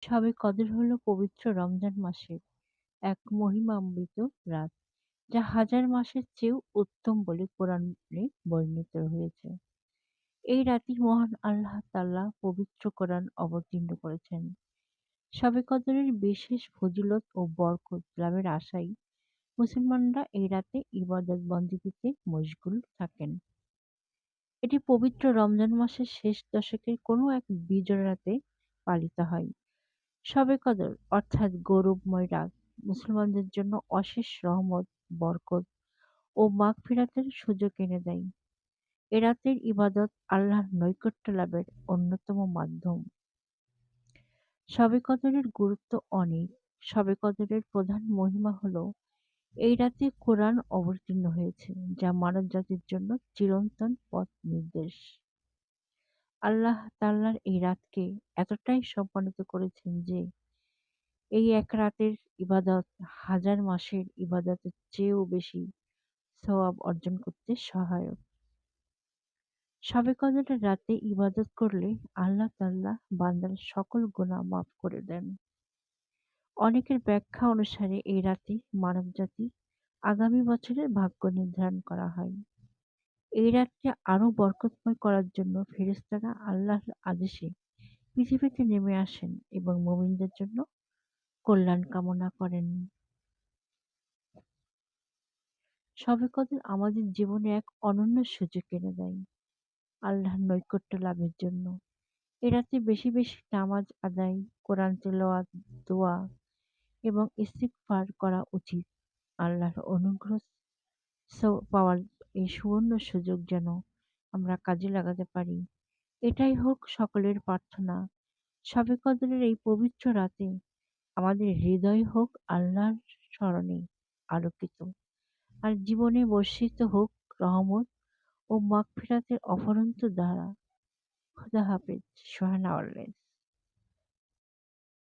শবে কদর হলো পবিত্র রমজান মাসের এক মহিমান্বিত রাত, যা হাজার মাসের চেয়েও উত্তম বলে কোরআনে বর্ণিত হয়েছে। এই রাতেই মহান আল্লাহ তাআলা পবিত্র কোরআন অবতীর্ণ করেছেন। শবে কদরের বিশেষ ফজিলত ও বরকত লাভের আশায় মুসলমানরা এই রাতে ইবাদত বন্দেগীতে মশগুল থাকেন। এটি পবিত্র রমজান মাসের শেষ দশকের কোনো এক বিজয় রাতে পালিত হয়। শবে কদর অর্থাৎ গৌরবময় রাত মুসলমানদের জন্য অশেষ রহমত, বরকত ও মাগফিরাতের সুযোগ এনে দেয়। এ রাতের ইবাদত আল্লাহর নৈকট্য লাভের অন্যতম মাধ্যম। শবে কদরের গুরুত্ব অনেক। শবে কদরের প্রধান মহিমা হলো এই রাতে কোরআন অবতীর্ণ হয়েছে, যা মানবজাতির জন্য চিরন্তন পথ নির্দেশ। আল্লাহ তাআলা এই রাতকে এতটাই সম্মানিত করেছেন যে এই এক রাতের ইবাদত হাজার মাসের ইবাদতের চেয়েও বেশি সওয়াব অর্জন করতে সহায়ক। শবে কদরের রাতে ইবাদত করলে আল্লাহ তাআলা বান্দার সকল গুনাহ মাফ করে দেন। অনেকের ব্যাখ্যা অনুসারে এই রাতে মানবজাতি আগামী বছরের ভাগ্য নির্ধারণ করা হয়। এই রাতকে আরো বরকতময় করার জন্য ফেরেশতারা আল্লাহর আদেশে পৃথিবীতে নেমে আসেন এবং মুমিনদের জন্য কল্যাণ কামনা করেন। শবে কদর আমাদের জীবনে এক অনন্য সুযোগ এনে দেয় আল্লাহর নৈকট্য লাভের জন্য। এ রাতে বেশি বেশি নামাজ আদায়, কোরআন তিলাওয়াত, দোয়া এবং ইস্তিগফার করা উচিত। আল্লাহর অনুগ্রহ পাওয়ার এই সুবর্ণ সুযোগ যেন আমরা কাজে লাগাতে পারি, এটাই হোক সকলের প্রার্থনা। শবে কদরের এই পবিত্র রাতে আমাদের হৃদয় হোক আল্লাহর স্মরণে আলোকিত, আর জীবনে বর্ষিত হোক রহমত ও মাগফিরাতের অফুরন্ত ধারা। খোদা হাফেজ। সোহানা অর্লেস।